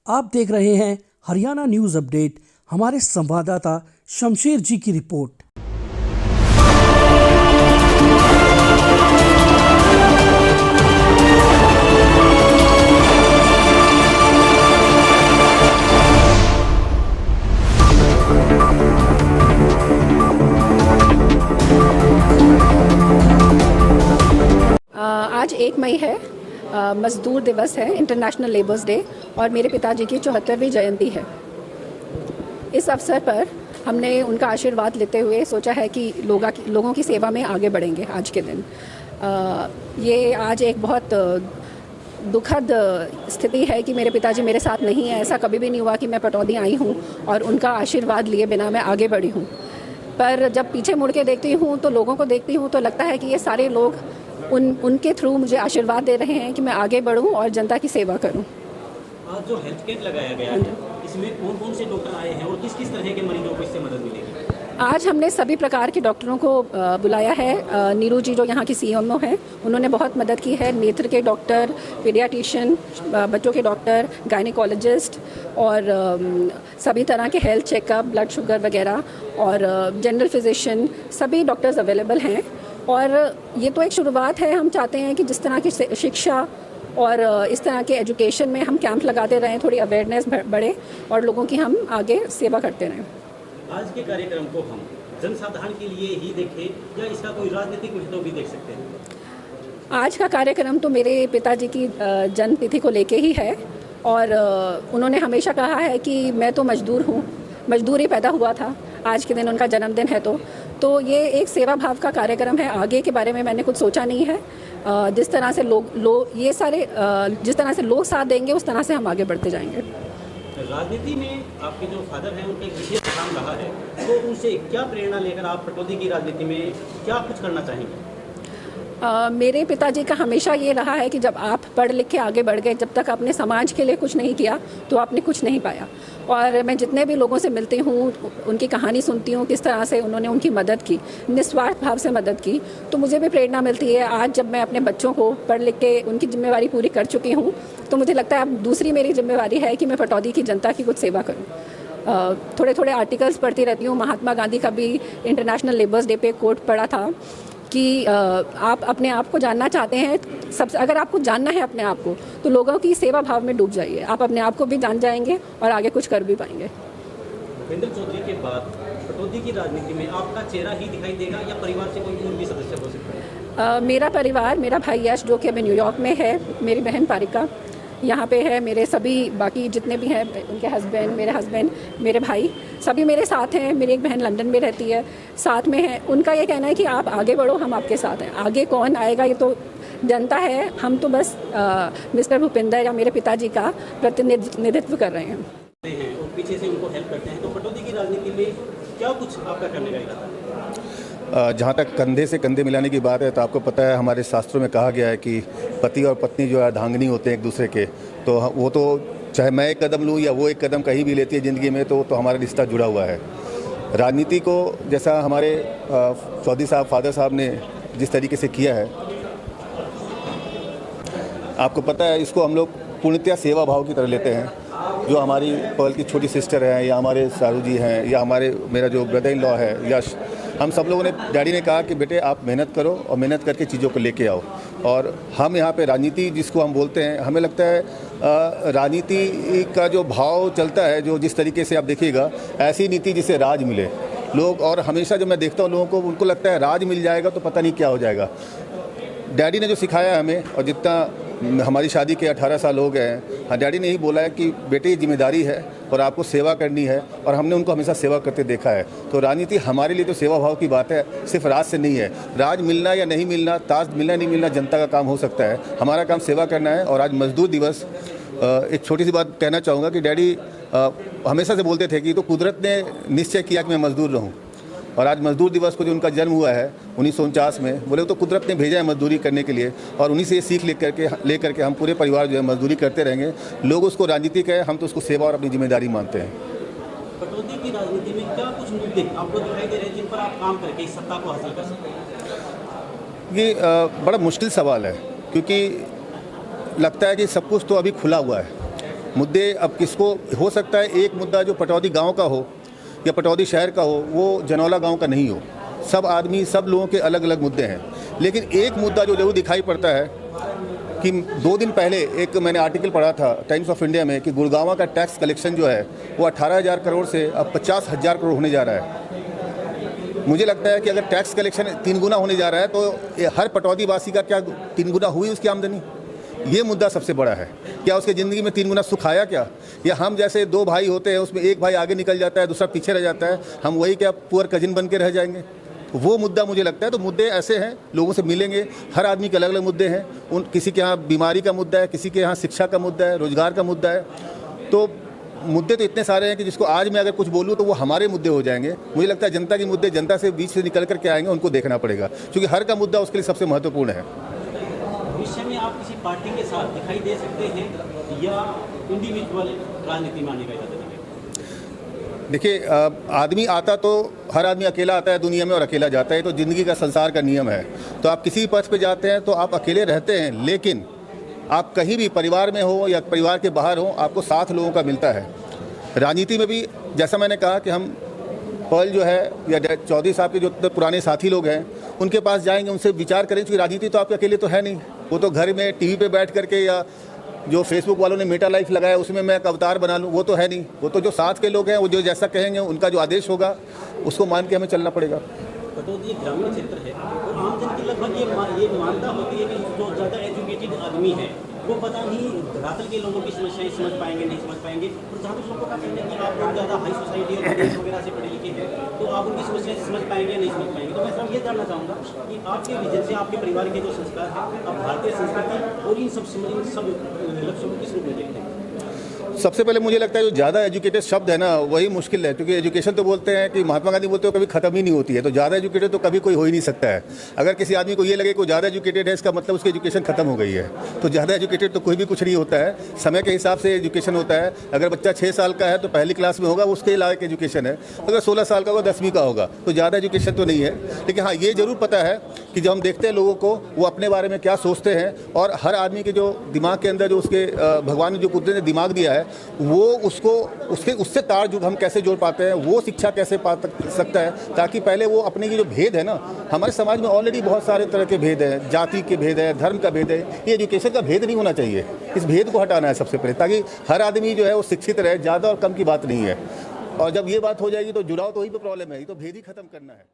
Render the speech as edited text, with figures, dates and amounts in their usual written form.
आप देख रहे हैं हरियाणा न्यूज़ अपडेट। हमारे संवाददाता शमशेर जी की रिपोर्ट। आज 1 मई है, मज़दूर दिवस है, इंटरनेशनल लेबर्स डे, और मेरे पिताजी की 74वीं जयंती है। इस अवसर पर हमने उनका आशीर्वाद लेते हुए सोचा है कि लोगों की सेवा में आगे बढ़ेंगे आज के दिन। ये आज एक बहुत दुखद स्थिति है कि मेरे पिताजी मेरे साथ नहीं है। ऐसा कभी भी नहीं हुआ कि मैं पटौदी आई हूँ और उनका आशीर्वाद लिए बिना मैं आगे बढ़ी हूँ। पर जब पीछे मुड़ के देखती हूँ तो लोगों को देखती हूँ तो लगता है कि ये सारे लोग उनके थ्रू मुझे आशीर्वाद दे रहे हैं कि मैं आगे बढ़ूं और जनता की सेवा करूं। आज जो हेल्थ कैंप लगाया गया है, इसमें कौन कौन से डॉक्टर आए हैं और किस किस तरह के मरीजों को इससे मदद मिलेगी? आज हमने सभी प्रकार के डॉक्टरों को बुलाया है। नीरू जी जो यहाँ की सीएमओ हैं, उन्होंने बहुत मदद की है। नेत्र के डॉक्टर, पीडियाट्रिशियन, बच्चों के डॉक्टर, गायनिकोलॉजिस्ट और सभी तरह के हेल्थ चेकअप, ब्लड शुगर वगैरह और जनरल फिजिशियन, सभी डॉक्टर्स अवेलेबल हैं। और ये तो एक शुरुआत है। हम चाहते हैं कि जिस तरह की शिक्षा और इस तरह के एजुकेशन में हम कैंप लगाते रहें, थोड़ी अवेयरनेस बढ़े और लोगों की हम आगे सेवा करते रहें। आज के कार्यक्रम को हम जनसाधारण के लिए ही देखें या इसका कोई राजनीतिक महत्व भी देख सकते हैं? आज का कार्यक्रम तो मेरे पिताजी की जन्मतिथि को लेके ही है और उन्होंने हमेशा कहा है कि मैं तो मजदूर हूँ, मजदूरी पैदा हुआ था, आज के दिन उनका जन्मदिन है तो ये एक सेवा भाव का कार्यक्रम है। आगे के बारे में मैंने कुछ सोचा नहीं है। जिस तरह से जिस तरह से लोग साथ देंगे उस तरह से हम आगे बढ़ते जाएंगे। राजनीति में आपके जो फादर हैं उनका एक विशेष काम रहा है, तो उनसे क्या प्रेरणा लेकर आप पटौदी की राजनीति में क्या कुछ करना चाहेंगे? मेरे पिताजी का हमेशा ये रहा है कि जब आप पढ़ लिख के आगे बढ़ गए, जब तक आपने समाज के लिए कुछ नहीं किया तो आपने कुछ नहीं पाया। और मैं जितने भी लोगों से मिलती हूँ, उनकी कहानी सुनती हूँ, किस तरह से उन्होंने उनकी मदद की, निस्वार्थ भाव से मदद की, तो मुझे भी प्रेरणा मिलती है। आज जब मैं अपने बच्चों को पढ़ लिख के उनकी जिम्मेवारी पूरी कर चुकी हूँ तो मुझे लगता है अब दूसरी मेरी जिम्मेवारी है कि मैं पटौदी की जनता की कुछ सेवा करूँ। थोड़े आर्टिकल्स पढ़ती रहती हूँ। महात्मा गांधी का भी इंटरनेशनल लेबर्स डे पे कोट पढ़ा था कि आप अपने आप को जानना चाहते हैं, सबसे अगर आपको जानना है अपने आप को तो लोगों की सेवा भाव में डूब जाइए, आप अपने आप को भी जान जाएंगे और आगे कुछ कर भी पाएंगे। भूपेंद्र चौधरी के बाद पटौदी की राजनीति में आपका चेहरा ही दिखाई देगा या परिवार से कोई और भी सदस्य हो सकता है? मेरा परिवार, मेरा भाई यश जो कि अभी न्यूयॉर्क में है, मेरी बहन पारिका यहाँ पे है, मेरे सभी बाकी जितने भी हैं, उनके हस्बैंड, मेरे भाई सभी मेरे साथ हैं। मेरी एक बहन लंदन में रहती है, साथ में है। उनका ये कहना है कि आप आगे बढ़ो, हम आपके साथ हैं। आगे कौन आएगा ये तो जनता है, हम तो बस मिस्टर भूपेंद्र या मेरे पिताजी का प्रतिनिधित्व कर रहे हैं और पीछे से उनको हेल्प करते हैं। तो पटौदी की राजनीति में क्या कुछ आपका करने का इरादा है? जहाँ तक कंधे से कंधे मिलाने की बात है तो आपको पता है हमारे शास्त्रों में कहा गया है कि पति और पत्नी जो है अर्धांगिनी होते हैं एक दूसरे के। तो वो तो चाहे मैं एक कदम लूँ या वो एक कदम कहीं भी लेती है ज़िंदगी में तो हमारा रिश्ता जुड़ा हुआ है। राजनीति को जैसा हमारे चौधरी साहब, फादर साहब ने जिस तरीके से किया है, आपको पता है इसको हम लोग पूर्णतया सेवा भाव की तरह लेते हैं। जो हमारी पर्ल की छोटी सिस्टर है या हमारे सारू जी हैं या मेरा जो ब्रदर इन लॉ है यश, हम सब लोगों ने, डैडी ने कहा कि बेटे आप मेहनत करो और मेहनत करके चीज़ों को लेके आओ। और हम यहाँ पे राजनीति जिसको हम बोलते हैं, हमें लगता है राजनीति का जो भाव चलता है, जो जिस तरीके से आप देखिएगा, ऐसी नीति जिससे राज मिले लोग। और हमेशा जब मैं देखता हूँ लोगों को, उनको लगता है राज मिल जाएगा तो पता नहीं क्या हो जाएगा। डैडी ने जो सिखाया हमें, और जितना हमारी शादी के 18 साल हो गए हैं, हाँ, डैडी ने ही बोला है कि बेटे ये जिम्मेदारी है और आपको सेवा करनी है, और हमने उनको हमेशा सेवा करते देखा है। तो राजनीति हमारे लिए तो सेवा भाव की बात है, सिर्फ राज से नहीं है। राज मिलना या नहीं मिलना, ताज मिलना नहीं मिलना जनता का काम हो सकता है, हमारा काम सेवा करना है। और आज मजदूर दिवस, एक छोटी सी बात कहना चाहूँगा कि डैडी हमेशा से बोलते थे कि तो कुदरत ने निश्चय किया कि मैं मजदूर रहूँ, और आज मजदूर दिवस को जो उनका जन्म हुआ है 1949 में, बोले तो कुदरत ने भेजा है मजदूरी करने के लिए, और उन्हीं से ये सीख ले करके हम पूरे परिवार जो है मजदूरी करते रहेंगे। लोग उसको राजनीति कहे, हम तो उसको सेवा और अपनी जिम्मेदारी मानते हैं। पटौदी की राजनीति में क्या कुछ मुद्दे आपको दिखाई दे रहे हैं जिन पर आप काम करके इस सत्ता को हासिल कर सकते हैं? ये बड़ा मुश्किल सवाल है, क्योंकि लगता है कि सब कुछ तो अभी खुला हुआ है। मुद्दे अब किसको हो सकता है, एक मुद्दा जो पटौदी गांव का हो या पटौदी शहर का हो वो जनौला गांव का नहीं हो। सब आदमी, सब लोगों के अलग अलग मुद्दे हैं, लेकिन एक मुद्दा जो जरूर दिखाई पड़ता है कि 2 दिन पहले एक मैंने आर्टिकल पढ़ा था टाइम्स ऑफ इंडिया में कि गुड़गांव का टैक्स कलेक्शन जो है वो 18,000 करोड़ से अब 50,000 करोड़ होने जा रहा है। मुझे लगता है कि अगर टैक्स कलेक्शन 3 गुना होने जा रहा है तो हर पटौदी वासी का क्या 3 गुना हुई उसकी आमदनी? ये मुद्दा सबसे बड़ा है। क्या उसके ज़िंदगी में 3 गुना सुख आया क्या? या हम जैसे 2 भाई होते हैं उसमें एक भाई आगे निकल जाता है, दूसरा पीछे रह जाता है, हम वही क्या पुअर कजिन बन के रह जाएंगे? वो मुद्दा मुझे लगता है। तो मुद्दे ऐसे हैं, लोगों से मिलेंगे, हर आदमी के अलग अलग मुद्दे हैं। किसी के यहाँ बीमारी का मुद्दा है, किसी के यहाँ शिक्षा का मुद्दा है, रोजगार का मुद्दा है। तो मुद्दे तो इतने सारे हैं कि जिसको आज मैं अगर कुछ बोलूँ तो वो हमारे मुद्दे हो जाएंगे। मुझे लगता है जनता के मुद्दे जनता से बीच से निकल करके आएंगे, उनको देखना पड़ेगा, क्योंकि हर का मुद्दा उसके लिए सबसे महत्वपूर्ण है। भविष्य में आप किसी पार्टी के साथ दिखाई दे सकते हैं या इंडिविजुअल राजनीति में आने का इरादा है? देखिए, आदमी आता तो हर आदमी अकेला आता है दुनिया में और अकेला जाता है, तो ज़िंदगी का संसार का नियम है। तो आप किसी पथ पे जाते हैं तो आप अकेले रहते हैं, लेकिन आप कहीं भी परिवार में हो या परिवार के बाहर हो, आपको साथ लोगों का मिलता है। राजनीति में भी जैसा मैंने कहा कि हम पर्ल जो है या चौधरी साहब के जो पुराने साथी लोग हैं उनके पास जाएंगे, उनसे विचार करें, क्योंकि राजनीति तो आपके अकेले तो है नहीं। वो तो घर में टीवी पे बैठ करके या जो फेसबुक वालों ने मेटा लाइफ लगाया उसमें मैं एक अवतार बना लूँ, वो तो है नहीं। वो तो जो साथ के लोग हैं वो जो जैसा कहेंगे उनका जो आदेश होगा उसको मान के हमें चलना पड़ेगा। पटौदी एक ग्रामीण क्षेत्र है और आमजन की लगभग ये मान्यता होती है कि जो ज़्यादा एजुकेटेड आदमी है वो पता नहीं धरातल के लोगों की समस्याएं समझ पाएंगे, नहीं समझ पाएंगे। और जहाँ कुछ लोगों का कहना है कि आप लोग ज़्यादा हाई सोसाइटी और विदेश वगैरह से पढ़े लिखे हैं तो आप उनकी समस्याएं समझ पाएंगे, नहीं समझ पाएंगे। तो मैं सब ये जानना चाहूँगा कि आपके विजन से, आपके परिवार के जो संस्कार हैं, आप भारतीय संस्कृति और इन सब लक्ष्यों को किस रूप में देखते हैं? सबसे पहले मुझे लगता है जो ज़्यादा एजुकेटेड शब्द है ना वही मुश्किल है, क्योंकि एजुकेशन तो बोलते हैं कि महात्मा गांधी बोलते हो कभी ख़त्म ही नहीं होती है। तो ज़्यादा एजुकेटेड तो कभी कोई हो ही नहीं सकता है। अगर किसी आदमी को ये लगे कि ज़्यादा एजुकेटेड है इसका मतलब उसकी एजुकेशन खत्म हो गई है। तो ज़्यादा एजुकेटेड तो कोई भी कुछ नहीं होता है, समय के हिसाब से एजुकेशन होता है। अगर बच्चा 6 साल का है तो पहली क्लास में होगा, उसके लायक एजुकेशन है। अगर 16 साल का होगा 10वीं का होगा, तो ज़्यादा एजुकेशन तो नहीं है। लेकिन हाँ, ये ज़रूर पता है कि जब हम देखते हैं लोगों को वो अपने बारे में क्या सोचते हैं, और हर आदमी के जो दिमाग के अंदर जो उसके भगवान ने जो कुदरत ने दिमाग दिया है वो उससे तार जो हम कैसे जोड़ पाते हैं, वो शिक्षा कैसे पा सकता है, ताकि पहले वो अपने की जो भेद है ना, हमारे समाज में ऑलरेडी बहुत सारे तरह के भेद हैं, जाति के भेद है, धर्म का भेद है। ये एजुकेशन का भेद नहीं होना चाहिए, इस भेद को हटाना है सबसे पहले, ताकि हर आदमी जो है वो शिक्षित रहे। ज़्यादा और कम की बात नहीं है। और जब ये बात हो जाएगी तो जुड़ाव तो वही पे प्रॉब्लम है, ये तो भेद ही खत्म करना है।